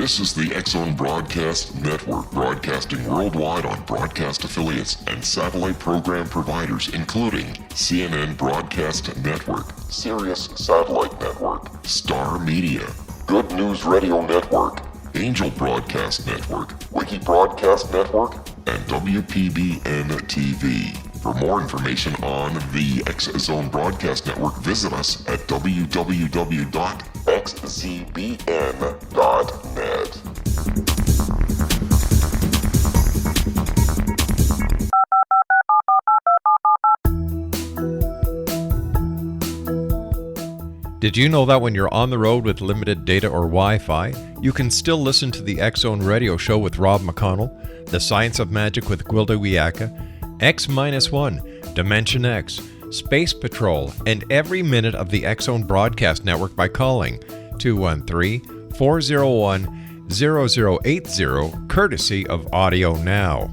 This is the X-Zone Broadcast Network, broadcasting worldwide on broadcast affiliates and satellite program providers, including CNN Broadcast Network, Sirius Satellite Network, Star Media, Good News Radio Network, Angel Broadcast Network, Wiki Broadcast Network, and WPBN TV. For more information on the X-Zone Broadcast Network, visit us at www.xzbn.net. Did you know that when you're on the road with limited data or Wi-Fi, you can still listen to the X-Zone Radio Show with Rob McConnell, The Science of Magic with Gwilda Wiyaka, X-1, Dimension X, Space Patrol, and every minute of the X-Zone Broadcast Network by calling 213-401-0080, courtesy of Audio Now.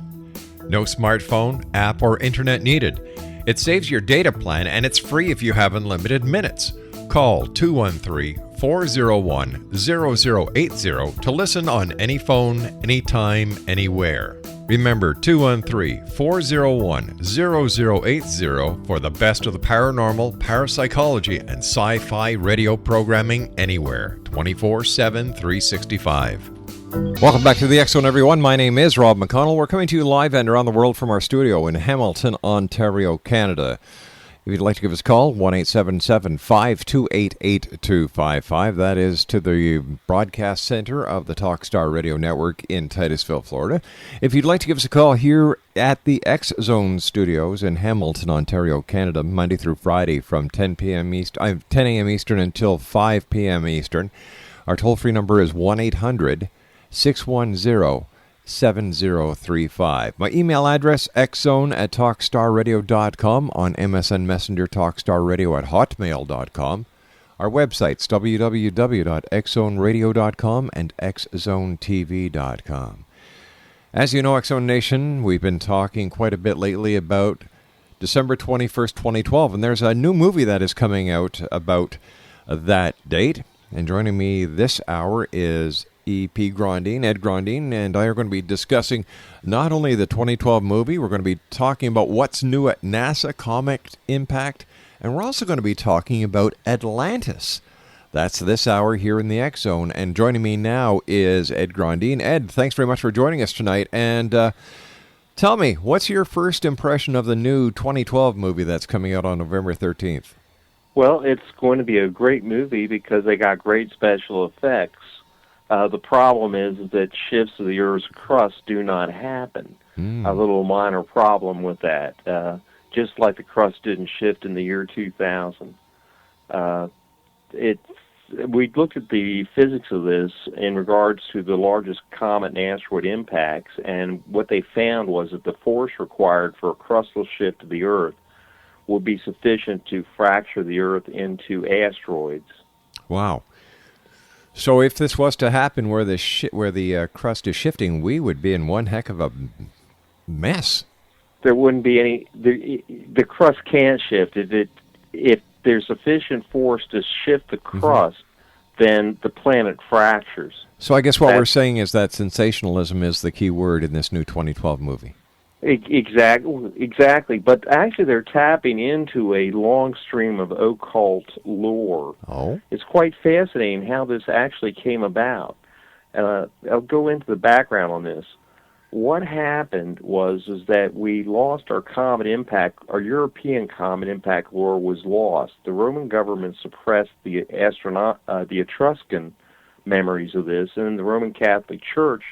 No smartphone, app, or internet needed. It saves your data plan and it's free if you have unlimited minutes. Call 213-401-0080 to listen on any phone, anytime, anywhere. Remember 213-401-0080 for the best of the paranormal, parapsychology, and sci-fi radio programming anywhere, 24/7, 365. Welcome back to the X-Zone, everyone. My name is Rob McConnell. We're coming to you live and around the world from our studio in Hamilton, Ontario, Canada. If you'd like to give us a call, 1-877-528-8255. That is to the broadcast center of the Talkstar Radio Network in Titusville, Florida. If you'd like to give us a call here at the X-Zone Studios in Hamilton, Ontario, Canada, Monday through Friday from 10 a.m. Eastern until 5 p.m. Eastern, our toll-free number is 1-800-610-7035. My email address, xzone@talkstarradio.com, on MSN Messenger, talkstarradio@hotmail.com. Our websites, www.xzoneradio.com and xzonetv.com. As you know, X-Zone Nation, we've been talking quite a bit lately about December 21st, 2012, and there's a new movie that is coming out about that date. And joining me this hour is E.P. Grondine, Ed Grondine, and I are going to be discussing not only the 2012 movie, we're going to be talking about what's new at NASA, Comet Impact, and we're also going to be talking about Atlantis. That's this hour here in the X-Zone, and joining me now is Ed Grondine. Ed, thanks very much for joining us tonight, and tell me, what's your first impression of the new 2012 movie that's coming out on November 13th? Well, it's going to be a great movie because they got great special effects. The problem is that shifts of the Earth's crust do not happen. A little minor problem with that. Just like the crust didn't shift in the year 2000. We looked at the physics of this in regards to the largest comet and asteroid impacts, and what they found was that the force required for a crustal shift of the Earth would be sufficient to fracture the Earth into asteroids. Wow. So if this was to happen where the crust is shifting, we would be in one heck of a mess. There wouldn't be any. The crust can't shift. If there's sufficient force to shift the crust, then the planet fractures. So I guess what we're saying is that sensationalism is the key word in this new 2012 movie. Exactly. But actually, they're tapping into a long stream of occult lore. Oh. It's quite fascinating how this actually came about. I'll go into the background on this. What happened was that we lost our comet impact. Our European comet impact lore was lost. The Roman government suppressed the Etruscan memories of this, and the Roman Catholic Church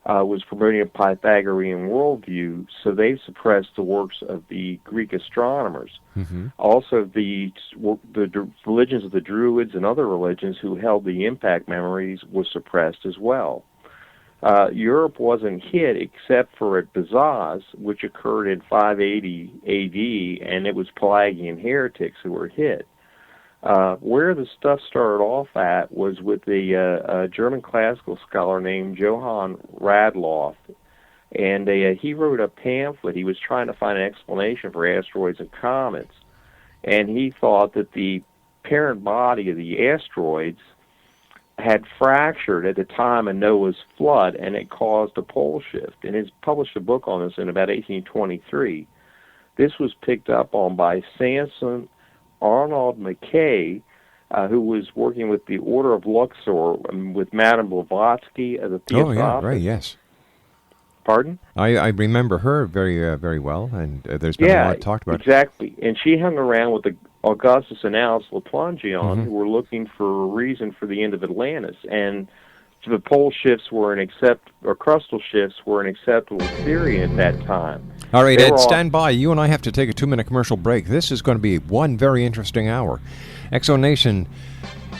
was promoting a Pythagorean worldview, so they suppressed the works of the Greek astronomers. Also, the religions of the Druids and other religions who held the impact memories was suppressed as well. Europe wasn't hit except for at Bazaz, which occurred in 580 A.D., and it was Pelagian heretics who were hit. Where the stuff started off at was with a German classical scholar named Johann Radloff, and he wrote a pamphlet. He was trying to find an explanation for asteroids and comets, and he thought that the parent body of the asteroids had fractured at the time of Noah's flood, and it caused a pole shift. And he's published a book on this in about 1823. This was picked up on by Samson Arnold McKay, who was working with the Order of Luxor with Madame Blavatsky as a theosophist. Oh, yeah, right, yes. Pardon? I remember her very well, and there's been a lot talked about. Exactly. And she hung around with the Augustus and Alice Laplangian, who were looking for a reason for the end of Atlantis. And the pole shifts were crustal shifts were an acceptable theory at that time. All right, Ed, stand by. You and I have to take a 2-minute commercial break. This is going to be one very interesting hour. Exonation,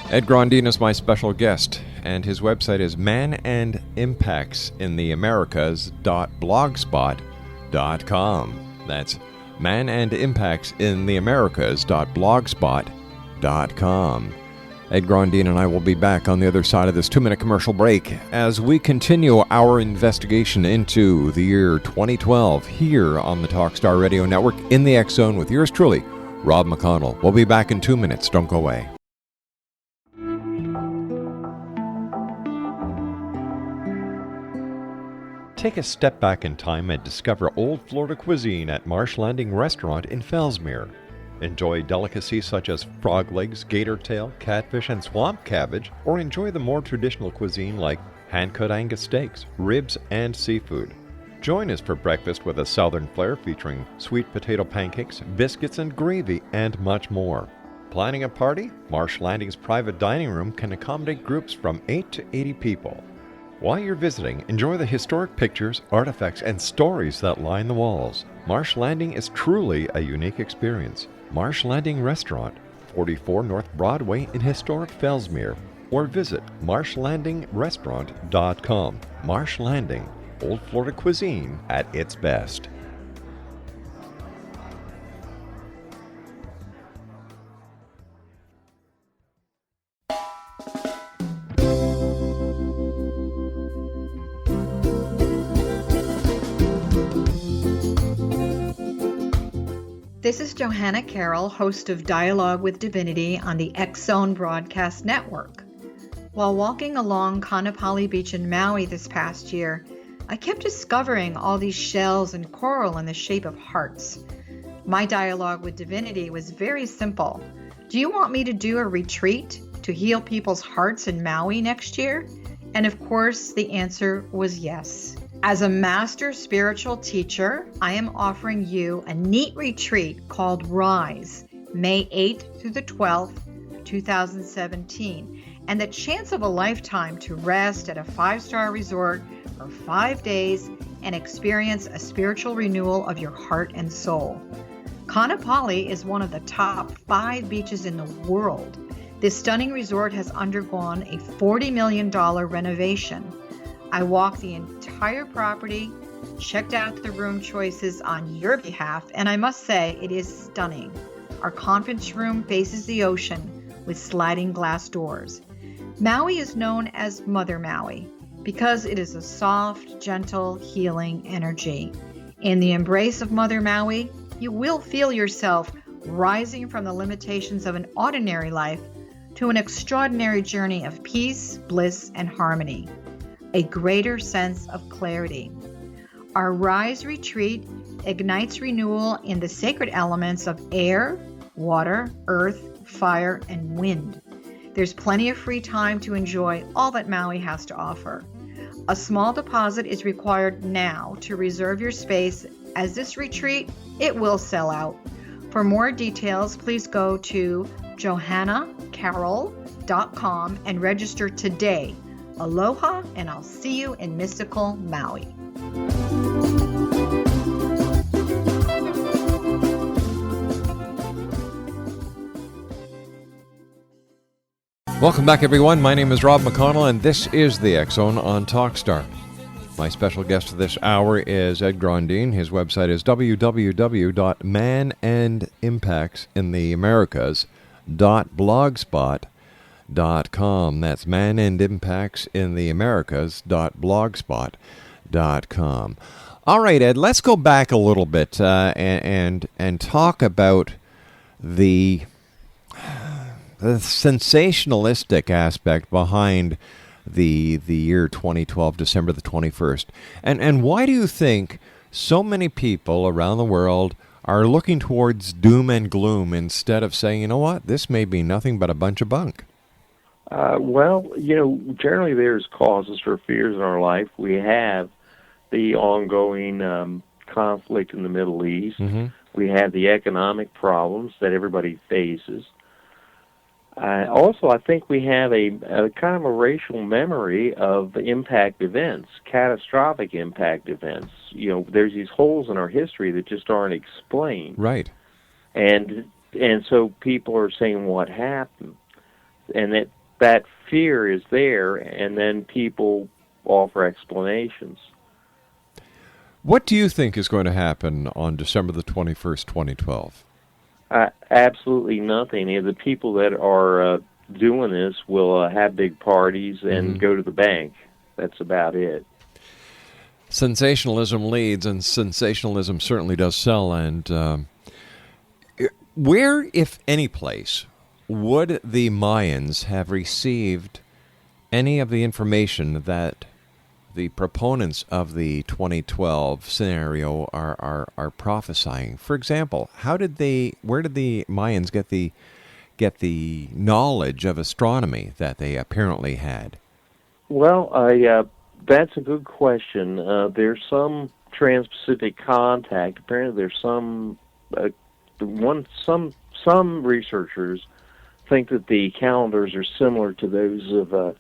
Ed Grondine is my special guest, and his website is manandimpactsintheamericas.blogspot.com. That's manandimpactsintheamericas.blogspot.com. Ed Grondine and I will be back on the other side of this 2-minute commercial break as we continue our investigation into the year 2012 here on the Talkstar Radio Network in the X Zone with yours truly, Rob McConnell. We'll be back in 2 minutes. Don't go away. Take a step back in time and discover old Florida cuisine at Marsh Landing Restaurant in Fellsmere. Enjoy delicacies such as frog legs, gator tail, catfish, and swamp cabbage, or enjoy the more traditional cuisine like hand-cut Angus steaks, ribs, and seafood. Join us for breakfast with a southern flair featuring sweet potato pancakes, biscuits and gravy, and much more. Planning a party? Marsh Landing's private dining room can accommodate groups from 8 to 80 people. While you're visiting, enjoy the historic pictures, artifacts, and stories that line the walls. Marsh Landing is truly a unique experience. Marsh Landing Restaurant, 44 North Broadway in historic Fellsmere, or visit marshlandingrestaurant.com. Marsh Landing, old Florida cuisine at its best. This is Johanna Carroll, host of Dialogue with Divinity on the X Zone Broadcast Network. While walking along Kaanapali Beach in Maui this past year, I kept discovering all these shells and coral in the shape of hearts. My dialogue with Divinity was very simple. Do you want me to do a retreat to heal people's hearts in Maui next year? And of course, the answer was yes. As a master spiritual teacher, I am offering you a neat retreat called Rise, May 8th through the 12th, 2017, and the chance of a lifetime to rest at a 5-star resort for 5 days and experience a spiritual renewal of your heart and soul. Kaanapali is one of the top 5 beaches in the world. This stunning resort has undergone a $40 million renovation. I walked the entire property, checked out the room choices on your behalf, and I must say it is stunning. Our conference room faces the ocean with sliding glass doors. Maui is known as Mother Maui because it is a soft, gentle, healing energy. In the embrace of Mother Maui, you will feel yourself rising from the limitations of an ordinary life to an extraordinary journey of peace, bliss, and harmony. A greater sense of clarity. Our Rise retreat ignites renewal in the sacred elements of air, water, earth, fire, and wind. There's plenty of free time to enjoy all that Maui has to offer. A small deposit is required now to reserve your space, as this retreat, it will sell out. For more details, please go to johannacarroll.com and register today. Aloha, and I'll see you in mystical Maui. Welcome back, everyone. My name is Rob McConnell, and this is the X Zone on Talkstar. My special guest this hour is Ed Grondine. His website is www.manandimpactsintheamericas.blogspot.com. That's manandimpactsintheamericas.blogspot.com. All right, Ed, let's go back a little bit and talk about the sensationalistic aspect behind the year 2012, December the 21st. And why do you think so many people around the world are looking towards doom and gloom instead of saying, you know what, this may be nothing but a bunch of bunk? Well, generally there's causes for fears in our life. We have the ongoing conflict in the Middle East. Mm-hmm. We have the economic problems that everybody faces. Also, I think we have a kind of a racial memory of impact events, catastrophic impact events. There's these holes in our history that just aren't explained. Right. And so people are saying, what happened? And that fear is there, and then people offer explanations. What do you think is going to happen on December the 21st, 2012? Absolutely nothing. The people that are doing this will have big parties and go to the bank. That's about it. Sensationalism leads, and sensationalism certainly does sell. And where, if any place, would the Mayans have received any of the information that the proponents of the 2012 scenario are prophesying? For example, where did the Mayans get the knowledge of astronomy that they apparently had? Well, that's a good question. There's some trans-Pacific contact. Apparently, there's some researchers think that the calendars are similar to those of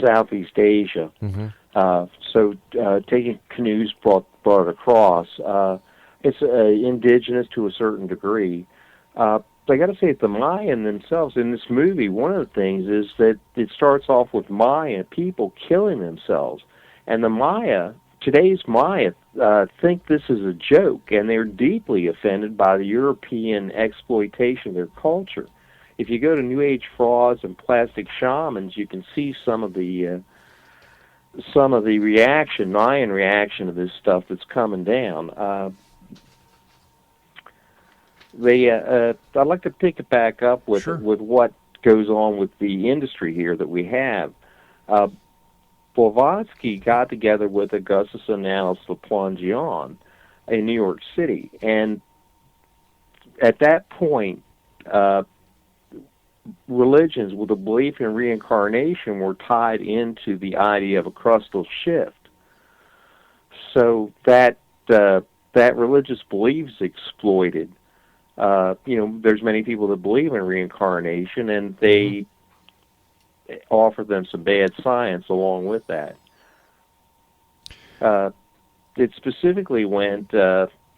Southeast Asia. Mm-hmm. So taking canoes brought it across. It's indigenous to a certain degree. But I got to say, the Mayan themselves in this movie, one of the things is that it starts off with Mayan people killing themselves, and today's Maya, think this is a joke, and they're deeply offended by the European exploitation of their culture. If you go to New Age frauds and plastic shamans, you can see some of the Mayan reaction to this stuff that's coming down. I'd like to pick it back up with what goes on with the industry here that we have. Blavatsky got together with Augustus Annales Laplangian in New York City, and at that point, religions with a belief in reincarnation were tied into the idea of a crustal shift. So that religious belief is exploited. There's many people that believe in reincarnation, and they offer them some bad science along with that. It specifically went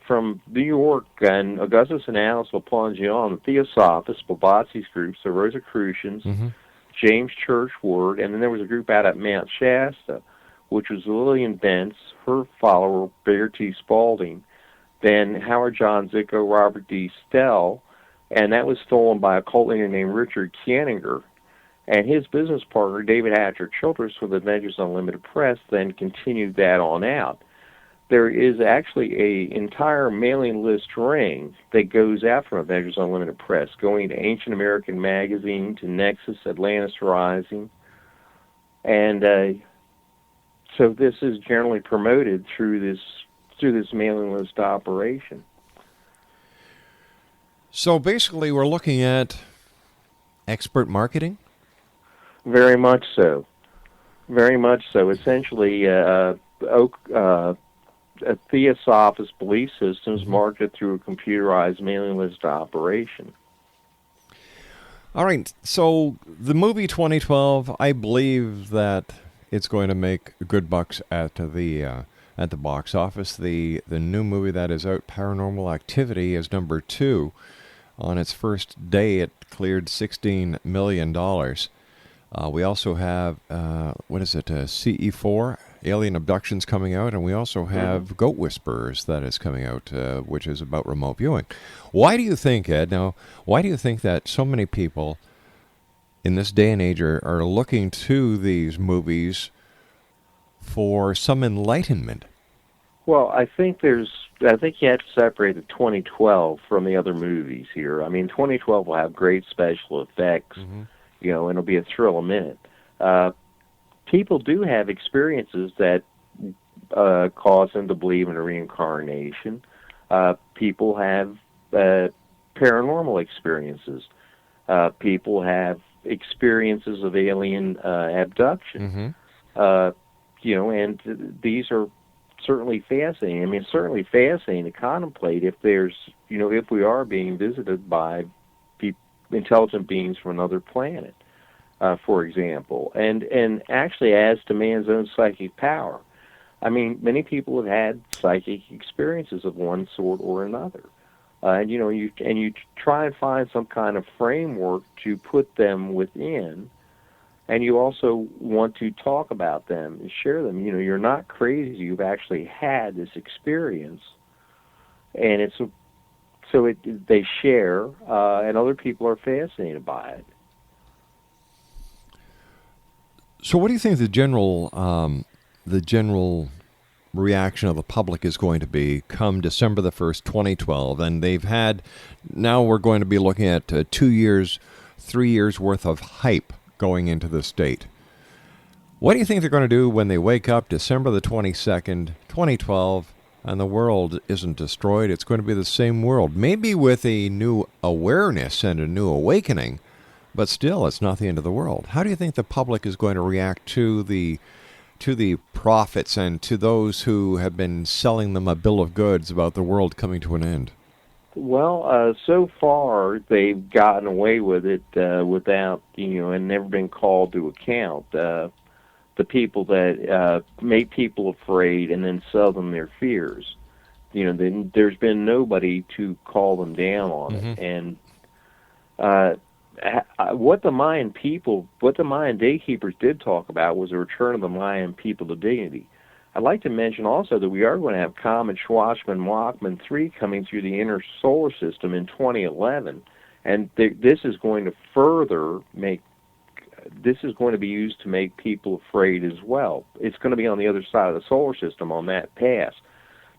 from New York and Augustus Annales Laplangian, the Theosophists, Blavatsky's groups, the Rosicrucians, James Churchward, and then there was a group out at Mount Shasta, which was Lillian Bentz, her follower, Bayer T. Spalding, then Howard John Zicko, Robert D. Stell, and that was stolen by a cult leader named Richard Kieninger, and his business partner, David Hatcher Childress, with Adventures Unlimited Press, then continued that on out. There is actually an entire mailing list ring that goes out from Adventures Unlimited Press, going to Ancient American Magazine, to Nexus, Atlantis Rising, and so this is generally promoted through this mailing list operation. So basically, we're looking at expert marketing? Very much so. Very much so. Essentially, a Theosophist belief systems marketed through a computerized mailing list operation. All right. So the movie 2012, I believe that it's going to make good bucks at the box office. The new movie that is out, Paranormal Activity, is number 2. On its first day, it cleared $16 million. We also have, CE4, Alien Abductions, coming out, and we also have Goat Whisperers that is coming out, which is about remote viewing. Why do you think, Ed, why do you think that so many people in this day and age are looking to these movies for some enlightenment? Well, I think you have to separate the 2012 from the other movies here. I mean, 2012 will have great special effects, and it'll be a thrill a minute. People do have experiences that cause them to believe in a reincarnation. People have paranormal experiences. People have experiences of alien abduction. And these are certainly fascinating. I mean, it's certainly fascinating to contemplate if we are being visited by intelligent beings from another planet, for example. And actually, as to man's own psychic power, I mean, many people have had psychic experiences of one sort or another. And you try and find some kind of framework to put them within, and you also want to talk about them and share them. You're not crazy. You've actually had this experience, and they share, and other people are fascinated by it. So, what do you think the general reaction of the public is going to be come December the 1st, 2012? And now we're going to be looking at 2 years, 3 years worth of hype going into this date. What do you think they're going to do when they wake up December the 22nd, 2012, and the world isn't destroyed? It's going to be the same world, maybe with a new awareness and a new awakening, but still, it's not the end of the world. How do you think the public is going to react to the prophets and to those who have been selling them a bill of goods about the world coming to an end? Well, so far they've gotten away with it without, and never been called to account. The people that make people afraid and then sell them their fears. Then there's been nobody to call them down on it. And what the Mayan daykeepers did talk about was a return of the Mayan people to dignity. I'd like to mention also that we are going to have Comet Schwarzmann-Wachmann 3 coming through the inner solar system in 2011, and this is going to be used to make people afraid as well. It's going to be on the other side of the solar system on that pass.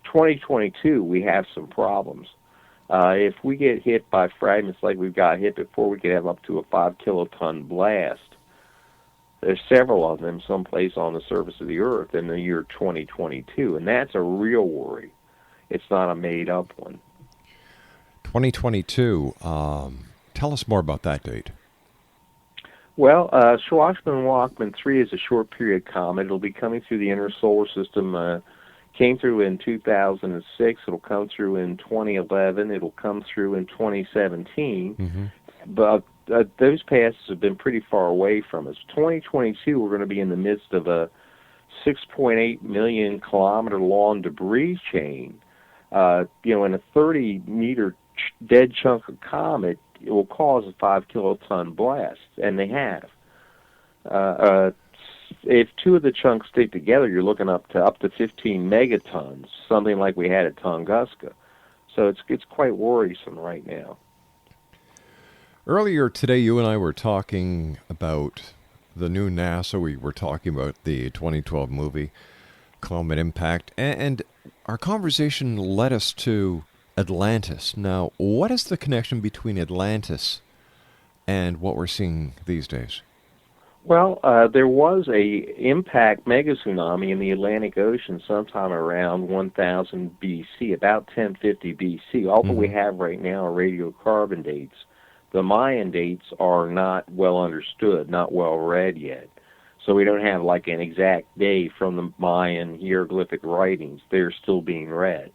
2022, we have some problems. If we get hit by fragments like we've got hit before, we could have up to a 5-kiloton blast. There's several of them someplace on the surface of the Earth in the year 2022, and that's a real worry. It's not a made-up one. 2022, tell us more about that date. Well, Schwarzmann-Wachmann 3 is a short-period comet. It'll be coming through the inner solar system. Came through in 2006. It'll come through in 2011. It'll come through in 2017. But those passes have been pretty far away from us. 2022, we're going to be in the midst of a 6.8 million kilometer long debris chain. In a 30-meter dead chunk of comet, it will cause a 5-kiloton blast, and they have. If two of the chunks stick together, you're looking up to 15 megatons, something like we had at Tunguska. So it's quite worrisome right now. Earlier today, you and I were talking about the new NASA. We were talking about the 2012 movie, Comet Impact, and our conversation led us to Atlantis. Now, what is the connection between Atlantis and what we're seeing these days? Well, there was a impact mega-tsunami in the Atlantic Ocean sometime around 1000 BC, about 1050 BC. All that we have right now are radiocarbon dates. The Mayan dates are not well understood, not well read yet. So we don't have like an exact day from the Mayan hieroglyphic writings. They're still being read.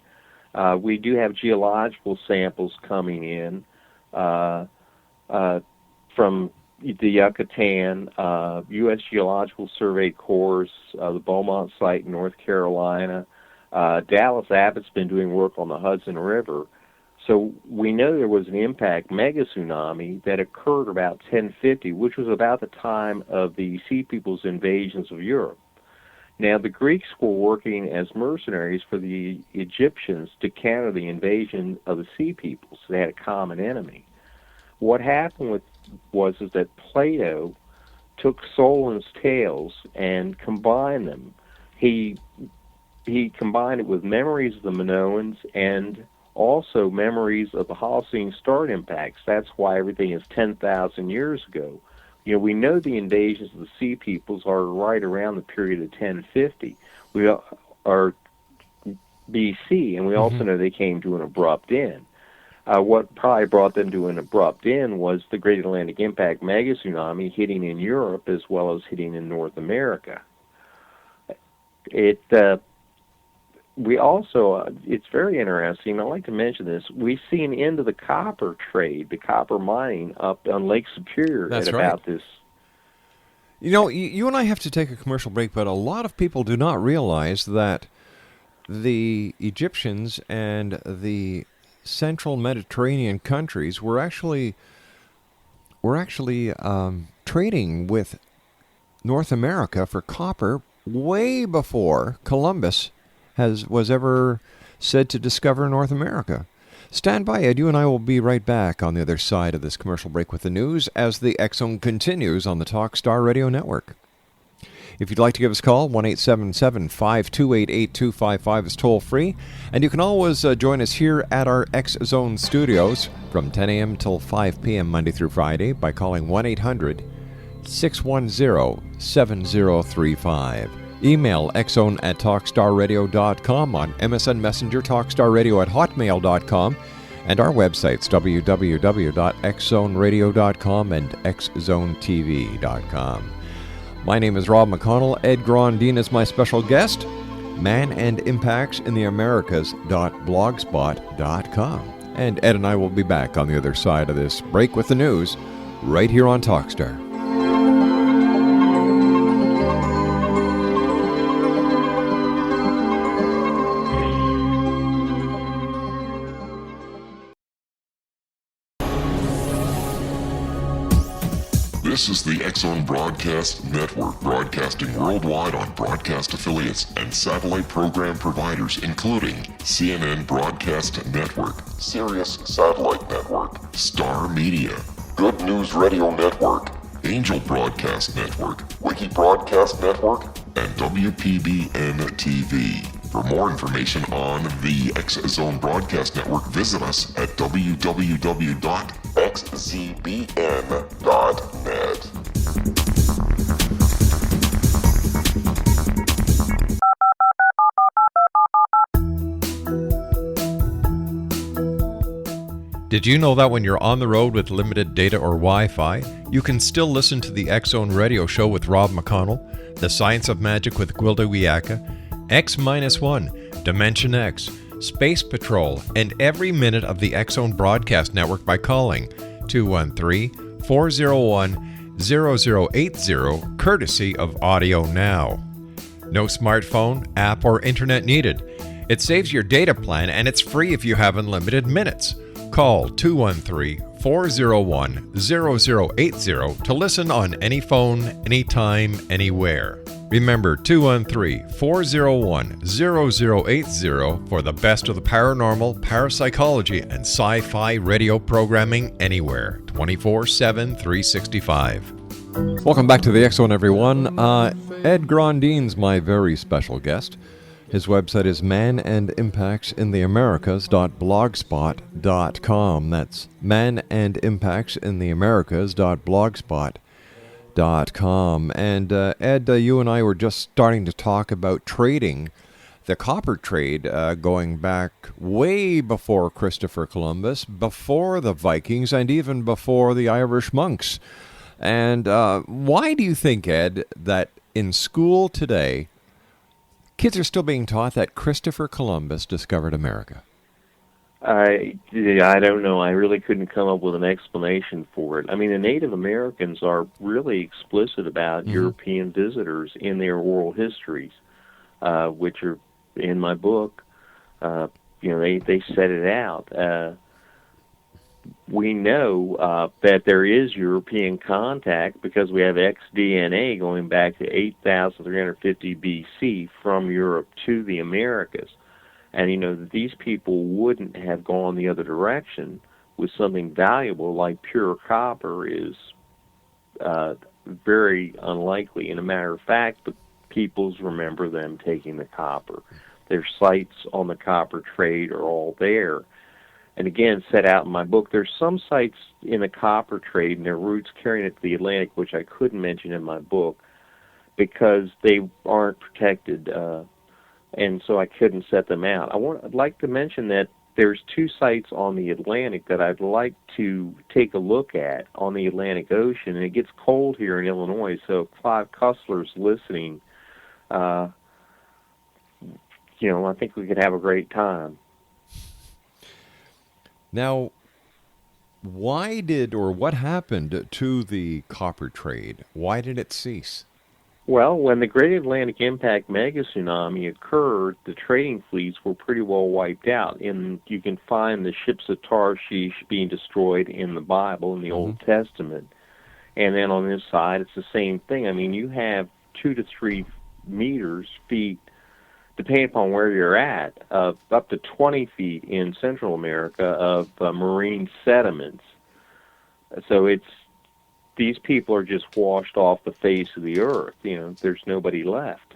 We do have geological samples coming in from the Yucatan, U.S. Geological Survey Corps, the Beaumont site in North Carolina. Dallas Abbott's been doing work on the Hudson River. So we know there was an impact mega-tsunami that occurred about 1050, which was about the time of the Sea People's invasions of Europe. Now, the Greeks were working as mercenaries for the Egyptians to counter the invasion of the Sea Peoples. They had a common enemy. What happened was that Plato took Solon's tales and combined them. He he combined it with memories of the Minoans and also memories of the Holocene start impacts. That's why everything is 10,000 years ago. We know the invasions of the Sea Peoples are right around the period of 1050. We are BC, and we also know they came to an abrupt end. What probably brought them to an abrupt end was the Great Atlantic Impact Mega-Tsunami hitting in Europe as well as hitting in North America. We also, it's very interesting, I'd like to mention this, we see an end of the copper trade, the copper mining up on Lake Superior That's at right. about this. You and I have to take a commercial break, but a lot of people do not realize that the Egyptians and the central Mediterranean countries were actually trading with North America for copper way before Columbus was ever said to discover North America. Stand by, Ed. You and I will be right back on the other side of this commercial break with the news as the X Zone continues on the Talkstar Radio Network. If you'd like to give us a call, 1-877-528-8255 is toll-free. And you can always join us here at our X Zone studios from 10 a.m. till 5 p.m. Monday through Friday by calling 1-800-610-7035. Email xzone@talkstarradio.com, on MSN Messenger, talkstarradio@hotmail.com, and our websites, www.xzoneradio.com and xzonetv.com. My name is Rob McConnell. Ed Grondine is my special guest. Man and Impacts in the Americas.blogspot.com. And Ed and I will be back on the other side of this break with the news right here on Talkstar. This is the X Zone Broadcast Network, broadcasting worldwide on broadcast affiliates and satellite program providers, including CNN Broadcast Network, Sirius Satellite Network, Star Media, Good News Radio Network, Angel Broadcast Network, Wiki Broadcast Network, and WPBN TV. For more information on the X Zone Broadcast Network, visit us at www.xzbn.net. Did you know that when you're on the road with limited data or Wi-Fi, you can still listen to the X Zone Radio Show with Rob McConnell, The Science of Magic with Gwilda Wiyaka, X-1, Dimension X, Space Patrol, and every minute of the X Zone Broadcast Network by calling 213-401-0080, courtesy of Audio Now. No smartphone, app, or internet needed. It saves your data plan, and it's free if you have unlimited minutes. Call 213-401-0080 to listen on any phone, anytime, anywhere. Remember, 213-401-0080 for the best of the paranormal, parapsychology, and sci-fi radio programming anywhere, 24/7, 365. Welcome back to the X Zone, everyone. Ed Grondine's my very special guest. His website is manandimpactsintheamericas.blogspot.com. That's manandimpactsintheamericas.blogspot.com. And Ed, you and I were just starting to talk about trading, the copper trade, going back way before Christopher Columbus, before the Vikings, and even before the Irish monks. And why do you think, Ed, that in school today, kids are still being taught that Christopher Columbus discovered America? I don't know. I really couldn't come up with an explanation for it. I mean, the Native Americans are really explicit about European visitors in their oral histories, which are in my book. They set it out. We know that there is European contact because we have ex-DNA going back to 8,350 BC from Europe to the Americas. And, these people wouldn't have gone the other direction with something valuable like pure copper is very unlikely. And a matter of fact, the peoples remember them taking the copper. Their sites on the copper trade are all there. And again, set out in my book, there's some sites in the copper trade and their routes carrying it to the Atlantic, which I couldn't mention in my book because they aren't protected, and so I couldn't set them out. I'd like to mention that there's 2 sites on the Atlantic that I'd like to take a look at on the Atlantic Ocean, and it gets cold here in Illinois, so if Clive Cussler's listening, I think we could have a great time. Now, what happened to the copper trade? Why did it cease? Well, when the Great Atlantic Impact Mega-Tsunami occurred, the trading fleets were pretty well wiped out. And you can find the ships of Tarshish being destroyed in the Bible, in the Old Testament. And then on this side, it's the same thing. I mean, you have 2 to 3 feet, depending upon where you're at, up to 20 feet in Central America of marine sediments. So these people are just washed off the face of the earth. There's nobody left.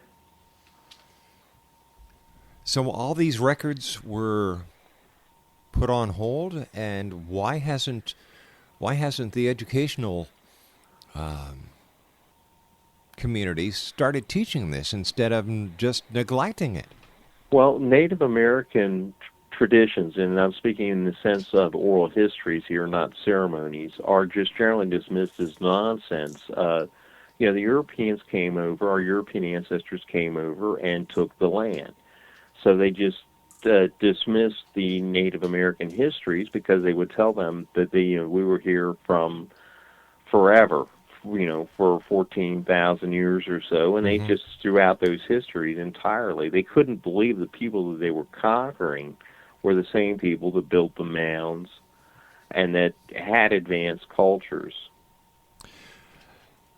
So all these records were put on hold, and why hasn't the educational community started teaching this instead of just neglecting it? Well, Native American traditions, and I'm speaking in the sense of oral histories here, not ceremonies, are just generally dismissed as nonsense. The Europeans came over, our European ancestors came over and took the land. So they just dismissed the Native American histories because they would tell them that we were here from forever, for 14,000 years or so, and they just threw out those histories entirely. They couldn't believe the people that they were conquering were the same people that built the mounds and that had advanced cultures.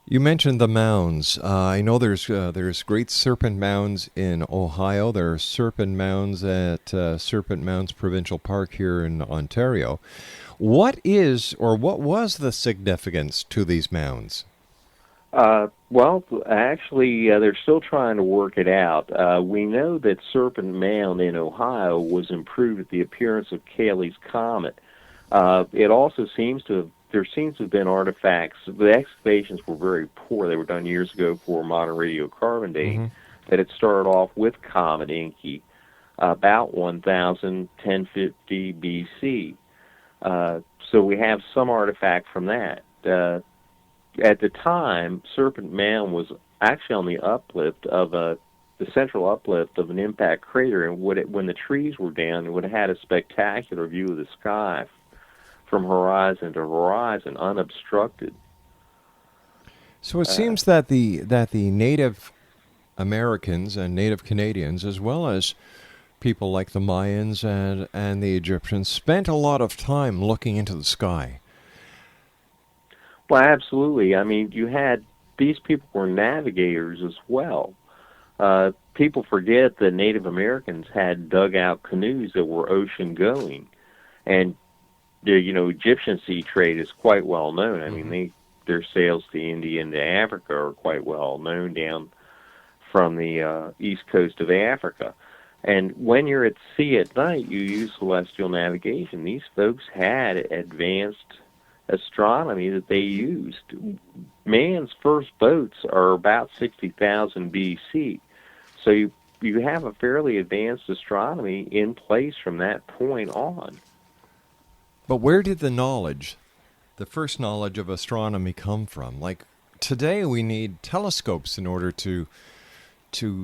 You mentioned the mounds. I know there's great serpent mounds in Ohio. There are serpent mounds at Serpent Mounds Provincial Park here in Ontario. What was the significance to these mounds? Well, actually, they're still trying to work it out. We know that Serpent Mound in Ohio was improved at the appearance of Cayley's Comet. It also seems to have been artifacts. The excavations were very poor. They were done years ago for modern radiocarbon dating. That it started off with Comet Encke about 1050 BC. So we have some artifact from that. At the time, Serpent Mound was actually on the uplift of the central uplift of an impact crater, and when the trees were down, it would have had a spectacular view of the sky from horizon to horizon, unobstructed. So it seems that the Native Americans and Native Canadians, as well as people like the Mayans and the Egyptians, spent a lot of time looking into the sky. Well, absolutely. I mean, these people were navigators as well. People forget that Native Americans had dugout canoes that were ocean-going. And, Egyptian sea trade is quite well known. I mean, their sails to India and to Africa are quite well known down from the east coast of Africa. And when you're at sea at night, you use celestial navigation. These folks had advanced astronomy that they used. Man's first boats are about 60,000 BC. So you have a fairly advanced astronomy in place from that point on. But where did the first knowledge of astronomy come from? Like today we need telescopes in order to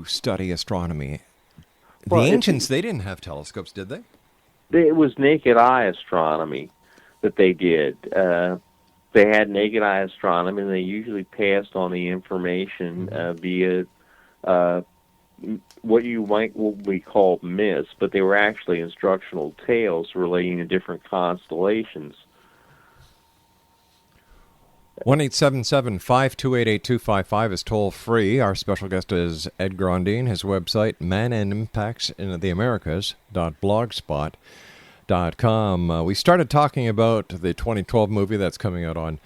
study astronomy. Well, the ancients, they didn't have telescopes, did they? It was naked eye astronomy that they did. They had naked eye astronomy, and they usually passed on the information via what we call myths, but they were actually instructional tales relating to different constellations. 1-877-528-8255 is toll free. Our special guest is Ed Grondine. His website, Man and Impacts in the Americas.blogspot.com. We started talking about the 2012 movie that's coming out on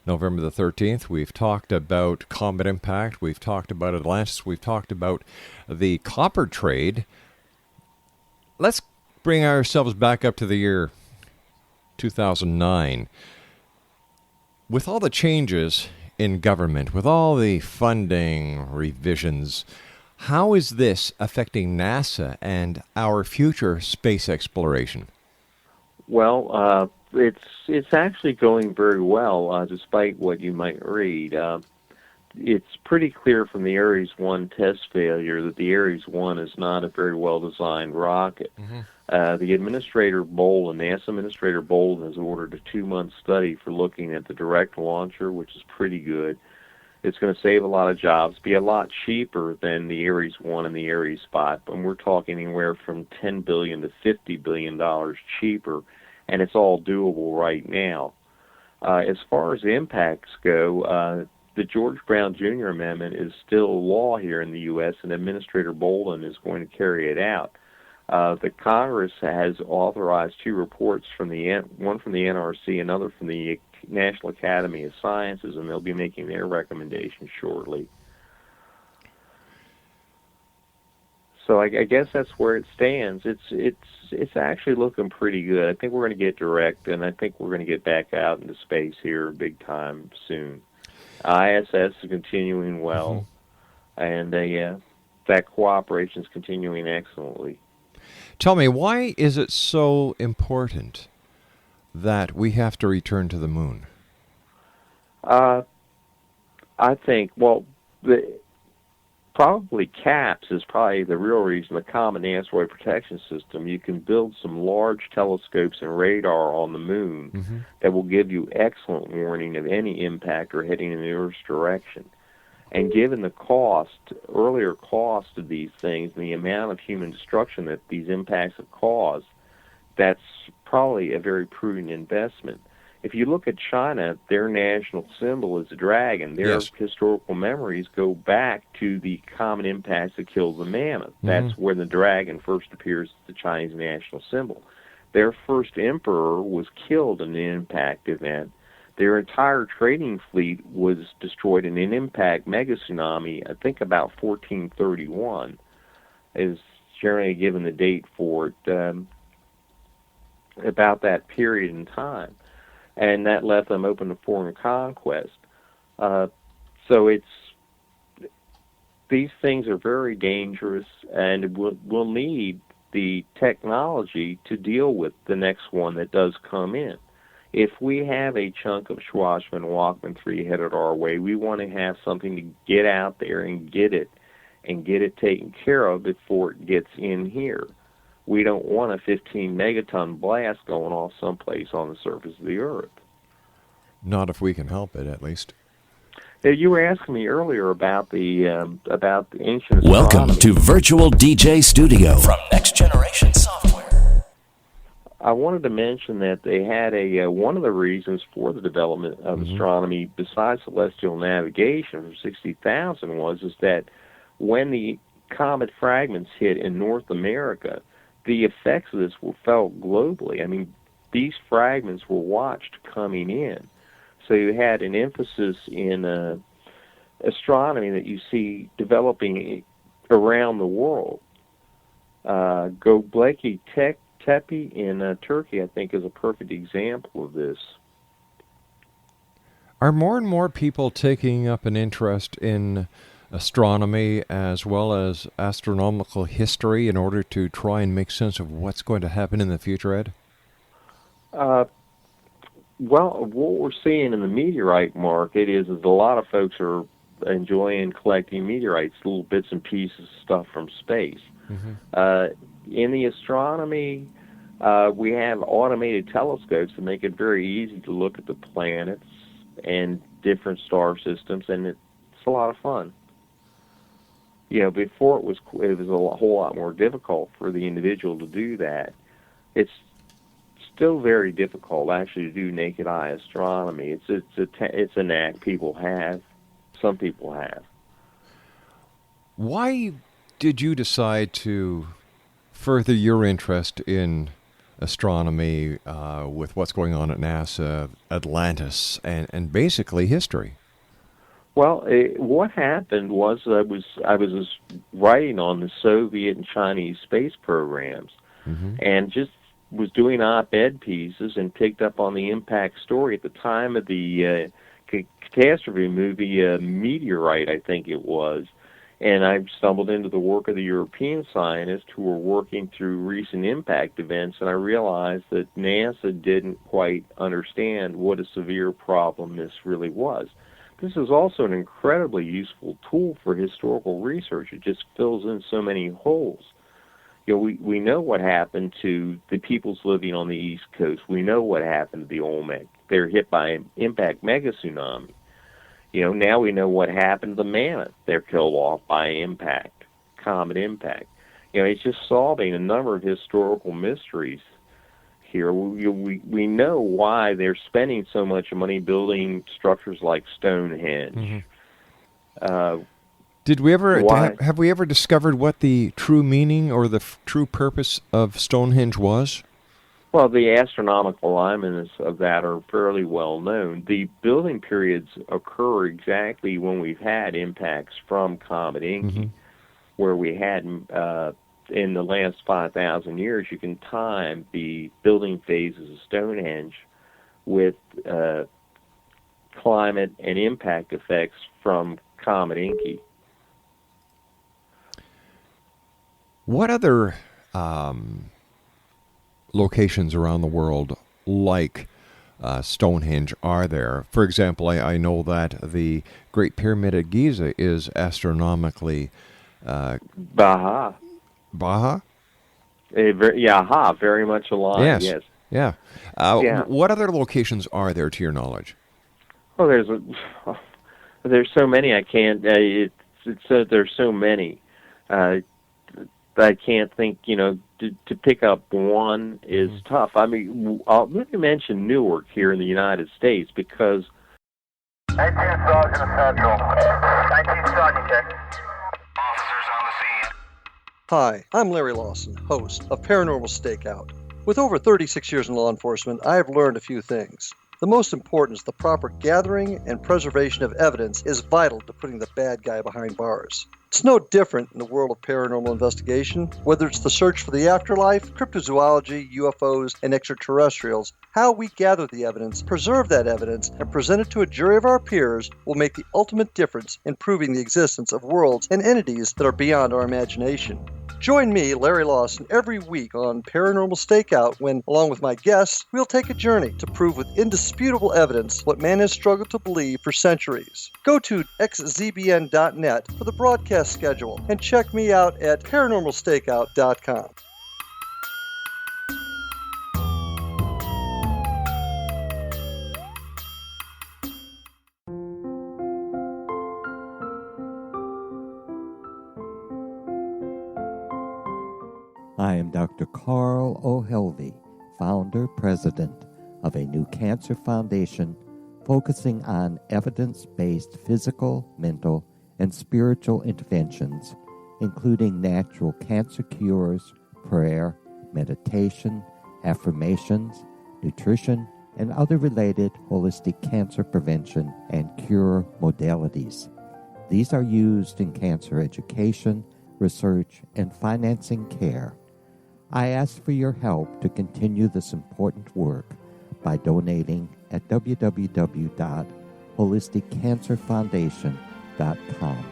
November the 13th. We've talked about Comet Impact. We've talked about Atlantis. We've talked about the copper trade. let's bring ourselves back up to the year 2009. With all the changes in government, with all the funding revisions, how is this affecting NASA and our future space exploration? Well, it's actually going very well, despite what you might read. It's pretty clear from the Ares 1 test failure that the Ares 1 is not a very well-designed rocket. The administrator Bolden, NASA Administrator Bolden, has ordered a 2-month study for looking at the direct launcher, which is pretty good. It's going to save a lot of jobs, be a lot cheaper than the Ares 1 and the Ares Spot, but we're talking anywhere from $10 billion to $50 billion cheaper, and it's all doable right now. As far as impacts go, the George Brown Jr. Amendment is still law here in the U.S., and Administrator Bolden is going to carry it out. The Congress has authorized 2 reports, one from the NRC, another from the National Academy of Sciences, and they'll be making their recommendations shortly. So I guess that's where it stands. It's actually looking pretty good. I think we're going to get direct, and I think we're going to get back out into space here big time soon. ISS is continuing well, and that cooperation is continuing excellently. Tell me, why is it so important that we have to return to the moon? I think, well, probably CAPS is probably the real reason, the Common Asteroid Protection System. You can build some large telescopes and radar on the moon that will give you excellent warning of any impact or heading in the Earth's direction. And given the earlier cost of these things and the amount of human destruction that these impacts have caused, that's probably a very prudent investment. If you look at China, their national symbol is a dragon. Their historical memories go back to the common impacts that killed the mammoth. That's where the dragon first appears as the Chinese national symbol. Their first emperor was killed in an impact event. Their entire trading fleet was destroyed in an impact mega-tsunami, I think about 1431, is generally given the date for it, about that period in time. And that left them open to foreign conquest. So these things are very dangerous, and we'll need the technology to deal with the next one that does come in. If we have a chunk of Schwarzman Walkman 3 headed our way, we want to have something to get out there and get it taken care of before it gets in here. We don't want a 15 megaton blast going off someplace on the surface of the Earth. Not if we can help it, at least. You were asking me earlier about the ancient astronomy. Welcome to Virtual DJ Studio from Next Generation Software. I wanted to mention that they had one of the reasons for the development of astronomy, besides celestial navigation for 60,000, was that when the comet fragments hit in North America, the effects of this were felt globally. I mean, these fragments were watched coming in. So you had an emphasis in astronomy that you see developing around the world. Göbekli Tepe in Turkey, I think, is a perfect example of this. Are more and more people taking up an interest in astronomy as well as astronomical history in order to try and make sense of what's going to happen in the future, Ed? Well, what we're seeing in the meteorite market is a lot of folks are enjoying collecting meteorites, little bits and pieces of stuff from space. In the astronomy, we have automated telescopes that make it very easy to look at the planets and different star systems, and it's a lot of fun. You know, before it was a whole lot more difficult for the individual to do that. It's still very difficult, actually, to do naked eye astronomy. It's a knack people have. Some people have. Why did you decide to further your interest in astronomy with what's going on at NASA, Atlantis, and basically history? Well, what happened was I was writing on the Soviet and Chinese space programs, and just was doing op-ed pieces and picked up on the impact story at the time of the catastrophe movie, Meteorite, I think it was. And I stumbled into the work of the European scientists who were working through recent impact events, and I realized that NASA didn't quite understand what a severe problem this really was. This is also an incredibly useful tool for historical research. It just fills in so many holes. You know, we know what happened to the peoples living on the East Coast. We know what happened to the Olmec. They're hit by an impact mega-tsunami. You know, now we know what happened to the mammoth. They're killed off by impact, comet impact. You know, it's just solving a number of historical mysteries here. We know why they're spending so much money building structures like Stonehenge. Did we ever have we ever discovered what the true meaning or the true purpose of Stonehenge was? Well, the astronomical alignments of that are fairly well known. The building periods occur exactly when we've had impacts from Comet Encke, where we had, in the last 5,000 years, you can time the building phases of Stonehenge with climate and impact effects from Comet Encke. What other locations around the world like Stonehenge are there? For example, I know that the Great Pyramid at Giza is astronomically... Baja? Very much aligned, yes. Yeah. What other locations are there, to your knowledge? Well, there's so many I can't... there's so many. I can't think, to pick up one is tough. I mean, let me mention Newark here in the United States because... 19 Sergeant Central. 19 Sergeant, check. Officers on the scene. Hi, I'm Larry Lawson, host of Paranormal Stakeout. With over 36 years in law enforcement, I have learned a few things. The most important is the proper gathering and preservation of evidence is vital to putting the bad guy behind bars. It's no different in the world of paranormal investigation. Whether it's the search for the afterlife, cryptozoology, UFOs, and extraterrestrials, how we gather the evidence, preserve that evidence, and present it to a jury of our peers will make the ultimate difference in proving the existence of worlds and entities that are beyond our imagination. Join me, Larry Lawson, every week on Paranormal Stakeout when, along with my guests, we'll take a journey to prove with indisputable evidence what man has struggled to believe for centuries. Go to xzbn.net for the broadcast schedule and check me out at paranormalstakeout.com. I am Dr. Carl O'Helvey, founder, president of a new cancer foundation focusing on evidence-based physical, mental, and spiritual interventions, including natural cancer cures, prayer, meditation, affirmations, nutrition, and other related holistic cancer prevention and cure modalities. These are used in cancer education, research, and financing care. I ask for your help to continue this important work by donating at www.holisticcancerfoundation.com.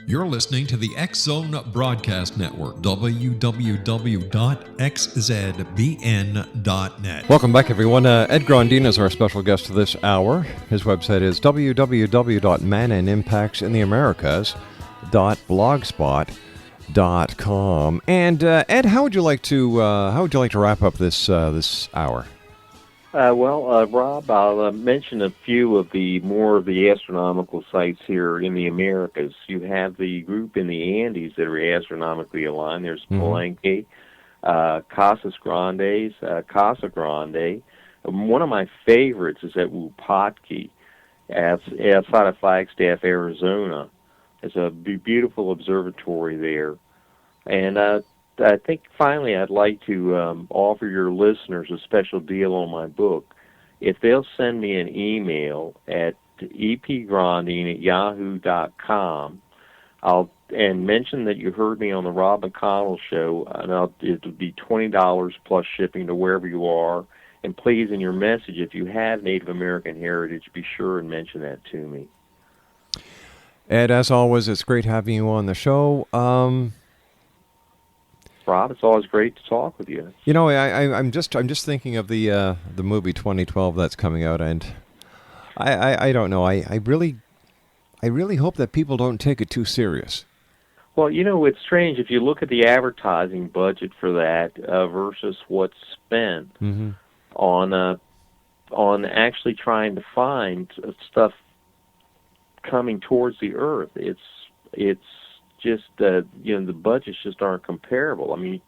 You're listening to the X-Zone Broadcast Network, www.xzbn.net. Welcome back, everyone. Ed Grondine is our special guest this hour. His website is www.mananimpactsintheamericas.blogspot.com. And Ed, how would you like to wrap up this hour? Rob, I'll mention a few of more of the astronomical sites here in the Americas. You have the group in the Andes that are astronomically aligned. There's Palenque, Casa Grande. One of my favorites is at Wupatki, outside of Flagstaff, Arizona. There's a beautiful observatory there. And I think finally I'd like to offer your listeners a special deal on my book. If they'll send me an email at epgrondine@yahoo.com. And mention that you heard me on the Rob McConnell show, and it would be $20 plus shipping to wherever you are. And please, in your message, if you have Native American heritage, be sure and mention that to me. Ed, as always, it's great having you on the show. Rob, it's always great to talk with you. You know, I'm just thinking of the movie 2012 that's coming out, and I don't know. I really hope that people don't take it too serious. Well, you know, it's strange if you look at the advertising budget for that versus what's spent on actually trying to find stuff coming towards the Earth. It's just the budgets just aren't comparable. I mean,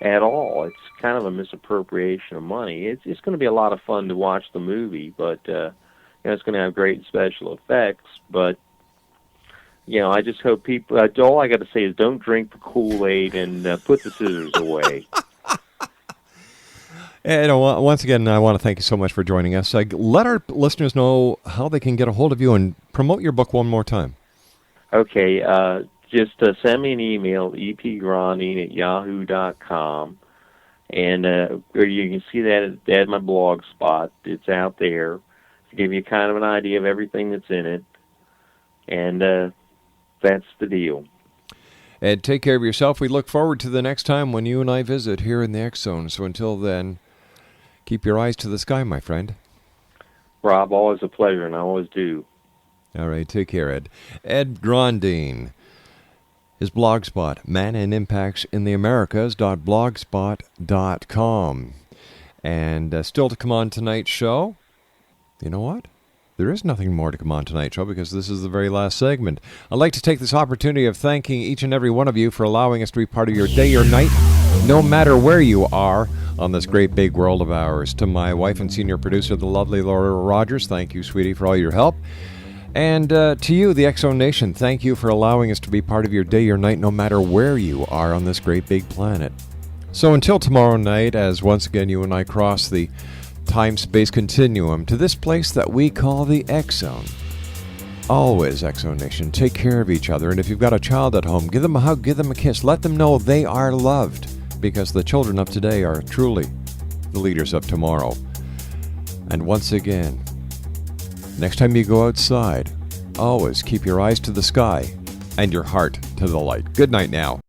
at all. It's kind of a misappropriation of money. It's going to be a lot of fun to watch the movie, but it's going to have great special effects. But I just hope people. All I got to say is don't drink the Kool-Aid and put the scissors away. And once again, I want to thank you so much for joining us. Let our listeners know how they can get a hold of you and promote your book one more time. Okay, just send me an email, epgrondine@yahoo.com, and or you can see that at my blog spot. It's out there to give you kind of an idea of everything that's in it, and that's the deal. Ed, take care of yourself. We look forward to the next time when you and I visit here in the X Zone. So until then, keep your eyes to the sky, my friend. Rob, always a pleasure, and I always do. All right, take care, Ed. Ed Grondine. His blogspot, Mayan Impacts in the Americas.blogspot.com. And still to come on tonight's show, you know what? There is nothing more to come on tonight's show because this is the very last segment. I'd like to take this opportunity of thanking each and every one of you for allowing us to be part of your day or night, no matter where you are on this great big world of ours. To my wife and senior producer, the lovely Laura Rogers, thank you, sweetie, for all your help. And to you, the X Zone Nation, thank you for allowing us to be part of your day or night, no matter where you are on this great big planet. So until tomorrow night, as once again you and I cross the time-space continuum to this place that we call the X Zone. Always, X Zone Nation, take care of each other. And if you've got a child at home, give them a hug, give them a kiss. Let them know they are loved, because the children of today are truly the leaders of tomorrow. And once again, next time you go outside, always keep your eyes to the sky and your heart to the light. Good night now.